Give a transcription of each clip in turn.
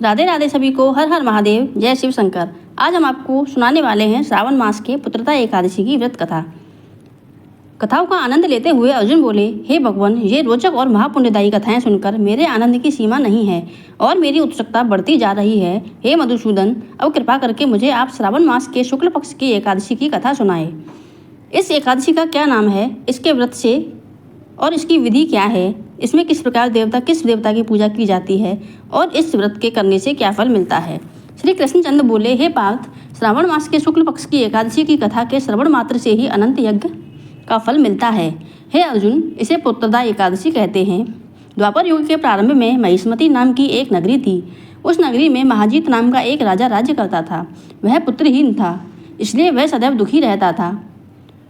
राधे राधे सभी को। हर हर महादेव, जय शिव शंकर। आज हम आपको सुनाने वाले हैं श्रावण मास के पुत्रदा एकादशी की व्रत कथा। कथाओं का आनंद लेते हुए अर्जुन बोले, हे भगवान, ये रोचक और महापुण्यदायी कथाएं सुनकर मेरे आनंद की सीमा नहीं है और मेरी उत्सुकता बढ़ती जा रही है। हे मधुसूदन, अब कृपा करके मुझे आप श्रावण मास के शुक्ल पक्ष की एकादशी की कथा सुनाए। इस एकादशी का क्या नाम है, इसके व्रत से और इसकी विधि क्या है, इसमें किस प्रकार किस देवता की पूजा की जाती है और इस व्रत के करने से क्या फल मिलता है। श्री कृष्णचंद्र बोले, हे पार्थ, श्रावण मास के शुक्ल पक्ष की एकादशी की कथा के श्रवण मात्र से ही अनंत यज्ञ का फल मिलता है। हे अर्जुन, इसे पुत्रदा एकादशी कहते हैं। द्वापर युग के प्रारंभ में महिष्मती नाम की एक नगरी थी। उस नगरी में महाजीत नाम का एक राजा राज्य करता था। वह पुत्रहीन था, इसलिए वह सदैव दुखी रहता था।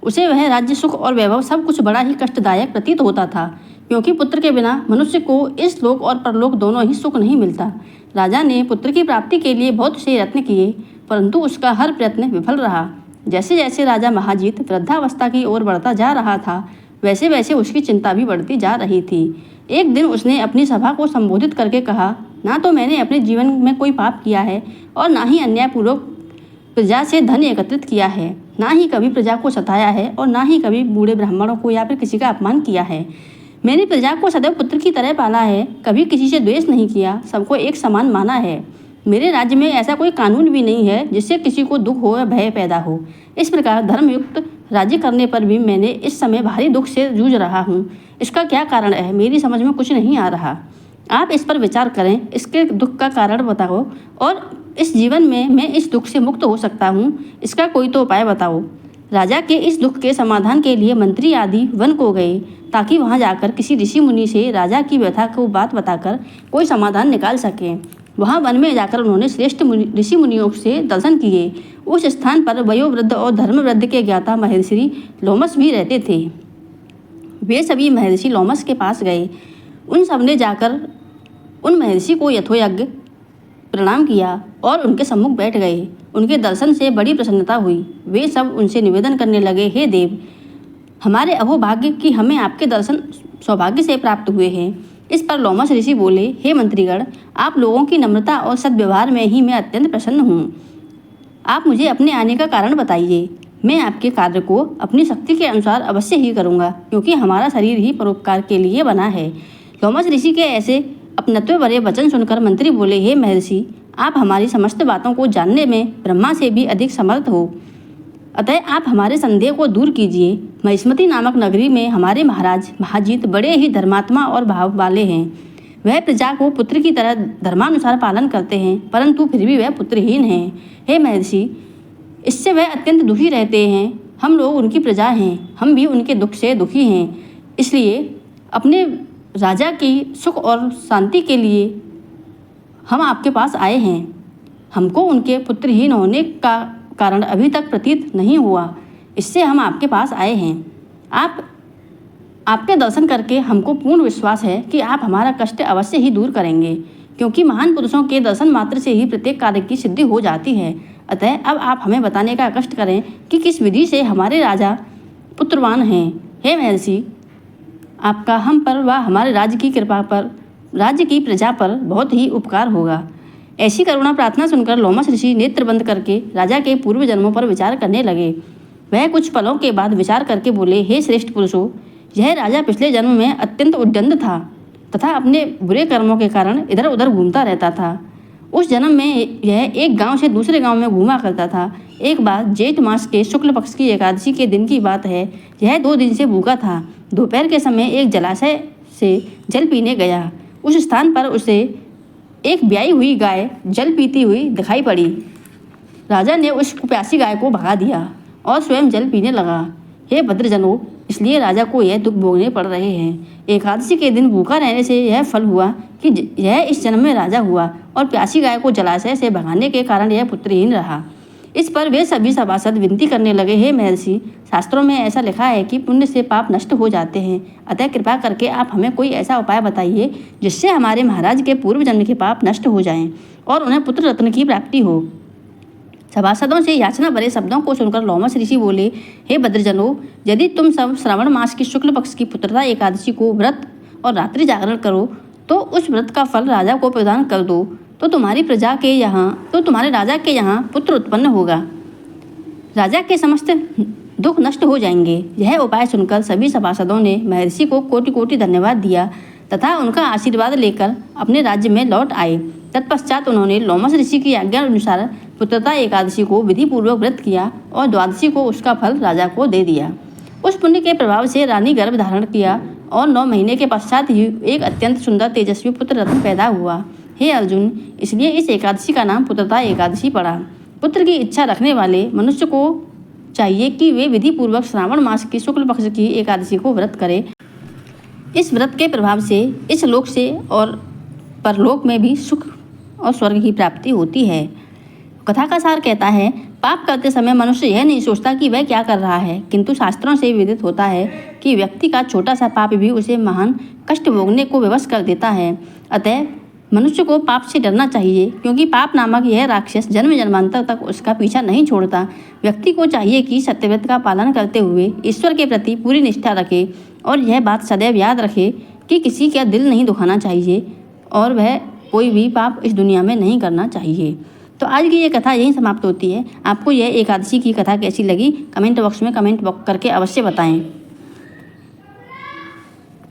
उसे वह राज्य, सुख और वैभव सब कुछ बड़ा ही कष्टदायक प्रतीत होता था, क्योंकि पुत्र के बिना मनुष्य को इस लोक और परलोक दोनों ही सुख नहीं मिलता। राजा ने पुत्र की प्राप्ति के लिए बहुत से यत्न किए, परंतु उसका हर प्रयत्न विफल रहा। जैसे जैसे राजा महाजीत वृद्धावस्था की ओर बढ़ता जा रहा था, वैसे वैसे उसकी चिंता भी बढ़ती जा रही थी। एक दिन उसने अपनी सभा को संबोधित करके कहा, ना तो मैंने अपने जीवन में कोई पाप किया है और ना ही अन्यायपूर्वक प्रजा से धन एकत्रित किया है, ना ही कभी प्रजा को सताया है और ना ही कभी बूढ़े ब्राह्मणों को या फिर किसी का अपमान किया है। मैंने प्रजा को सदैव पुत्र की तरह पाला है, कभी किसी से द्वेष नहीं किया, सबको एक समान माना है। मेरे राज्य में ऐसा कोई कानून भी नहीं है जिससे किसी को दुख हो या भय पैदा हो। इस प्रकार धर्मयुक्त राज्य करने पर भी मैंने इस समय भारी दुख से जूझ रहा हूँ। इसका क्या कारण है, मेरी समझ में कुछ नहीं आ रहा। आप इस पर विचार करें, इसके दुख का कारण बताओ और इस जीवन में मैं इस दुख से मुक्त हो सकता हूँ, इसका कोई तो उपाय बताओ। राजा के इस दुख के समाधान के लिए मंत्री आदि वन को गए, ताकि वहां जाकर किसी ऋषि मुनि से राजा की व्यथा को बात बताकर कोई समाधान निकाल सकें। वहां वन में जाकर उन्होंने श्रेष्ठ ऋषि मुनियों से दर्शन किए। उस स्थान पर वयोवृद्ध और धर्मवृद्ध के ज्ञाता महर्षि लोमस भी रहते थे। वे सभी महर्षि लोमस के पास गए। उन सब ने जाकर उन महर्षि को यथोयज्ञ प्रणाम किया और उनके सम्मुख बैठ गए। उनके दर्शन से बड़ी प्रसन्नता हुई। वे सब उनसे निवेदन करने लगे, हे देव, हमारे अहोभाग्य कि हमें आपके दर्शन सौभाग्य से प्राप्त हुए हैं। इस पर लोमस ऋषि बोले, हे मंत्रीगण, आप लोगों की नम्रता और सद्व्यवहार में ही मैं अत्यंत प्रसन्न हूँ। आप मुझे अपने आने का कारण बताइए। मैं आपके कार्य को अपनी शक्ति के अनुसार अवश्य ही करूँगा, क्योंकि हमारा शरीर ही परोपकार के लिए बना है। लोमस ऋषि के ऐसे अपनत्व भरे वचन सुनकर मंत्री बोले, हे महर्षि, आप हमारी समस्त बातों को जानने में ब्रह्मा से भी अधिक समर्थ हो, अतः आप हमारे संदेह को दूर कीजिए। महिष्मती नामक नगरी में हमारे महाराज महाजीत बड़े ही धर्मात्मा और भाव वाले हैं। वह प्रजा को पुत्र की तरह धर्मानुसार पालन करते हैं, परंतु फिर भी वह पुत्रहीन हैं। हे महर्षि, इससे वह अत्यंत दुखी रहते हैं। हम लोग उनकी प्रजा हैं, हम भी उनके दुख से दुखी हैं। इसलिए अपने राजा की सुख और शांति के लिए हम आपके पास आए हैं। हमको उनके पुत्रहीन होने का कारण अभी तक प्रतीत नहीं हुआ, इससे हम आपके पास आए हैं। आपके दर्शन करके हमको पूर्ण विश्वास है कि आप हमारा कष्ट अवश्य ही दूर करेंगे, क्योंकि महान पुरुषों के दर्शन मात्र से ही प्रत्येक कार्य की सिद्धि हो जाती है। अतः अब आप हमें बताने का कष्ट करें कि किस विधि से हमारे राजा पुत्रवान हैं। हे महर्षि, आपका हम पर व हमारे राज्य की कृपा पर, राज्य की प्रजा पर बहुत ही उपकार होगा। ऐसी करुणा प्रार्थना सुनकर लोमस ऋषि नेत्र बंद करके राजा के पूर्व जन्मों पर विचार करने लगे। वह कुछ पलों के बाद विचार करके बोले, हे श्रेष्ठ पुरुषों, यह राजा पिछले जन्म में अत्यंत उद्दंड था तथा अपने बुरे कर्मों के कारण इधर उधर घूमता रहता था। उस जन्म में यह एक गांव से दूसरे गांव में घूमा करता था। एक बार जेठ मास के शुक्ल पक्ष की एकादशी के दिन की बात है। यह 2 दिन से भूखा था। दोपहर के समय एक जलाशय से जल पीने गया। उस स्थान पर उसे एक ब्याई हुई गाय जल पीती हुई दिखाई पड़ी। राजा ने उस प्यासी गाय को भगा दिया और स्वयं जल पीने लगा। हे भद्रजनों, इसलिए राजा को यह दुख भोगने पड़ रहे हैं। एकादशी के दिन भूखा रहने से यह फल हुआ कि यह इस जन्म में राजा हुआ और प्यासी गाय को जलाशय से भगाने के कारण यह पुत्रहीन रहा। इस पर वे सभी सभासद विनती करने लगे, हे महर्षि, शास्त्रों में ऐसा लिखा है कि पुण्य से पाप नष्ट हो जाते हैं, अतः कृपा करके आप हमें कोई ऐसा उपाय बताइए जिससे हमारे महाराज के पूर्व जन्म के पाप नष्ट हो जाएं और उन्हें पुत्र रत्न की प्राप्ति हो। सभासदों से याचना भरे शब्दों को सुनकर लोमस ऋषि बोले, हे भद्रजनों, यदि तुम सब श्रावण मास की शुक्ल पक्ष की पुत्रदा एकादशी को व्रत और रात्रि जागरण करो तो उस व्रत का फल राजा को प्रदान कर दो, तो तुम्हारे राजा के यहाँ पुत्र उत्पन्न होगा। राजा के समस्त दुख नष्ट हो जाएंगे। यह उपाय सुनकर सभी सभासदों ने महर्षि को कोटि कोटि धन्यवाद दिया तथा उनका आशीर्वाद लेकर अपने राज्य में लौट आए। तत्पश्चात उन्होंने लोमस ऋषि की आज्ञा अनुसार पुत्रता एकादशी को विधि पूर्वक व्रत किया और द्वादशी को उसका फल राजा को दे दिया। उस पुण्य के प्रभाव से रानी गर्भ धारण किया और 9 महीने के पश्चात ही एक अत्यंत सुंदर तेजस्वी पुत्र रत्न पैदा हुआ। हे अर्जुन, इसलिए इस एकादशी का नाम पुत्रता एकादशी पड़ा। पुत्र की इच्छा रखने वाले मनुष्य को चाहिए कि वे विधि पूर्वक श्रावण मास की शुक्ल पक्ष की एकादशी को व्रत करें। इस व्रत के प्रभाव से इस लोक से और परलोक में भी सुख और स्वर्ग की प्राप्ति होती है। कथा का सार कहता है, पाप करते समय मनुष्य यह नहीं सोचता कि वह क्या कर रहा है, किंतु शास्त्रों से विदित होता है कि व्यक्ति का छोटा सा पाप भी उसे महान कष्ट भोगने को विवश कर देता है। अतः मनुष्य को पाप से डरना चाहिए, क्योंकि पाप नामक यह राक्षस जन्म जन्मांतर तक उसका पीछा नहीं छोड़ता। व्यक्ति को चाहिए कि सत्यव्रत का पालन करते हुए ईश्वर के प्रति पूरी निष्ठा रखे और यह बात सदैव याद रखे कि किसी का दिल नहीं दुखाना चाहिए और वह कोई भी पाप इस दुनिया में नहीं करना चाहिए। तो आज की ये कथा यहीं समाप्त होती है। आपको यह एकादशी की कथा कैसी लगी कमेंट बॉक्स में कमेंट करके अवश्य बताएं।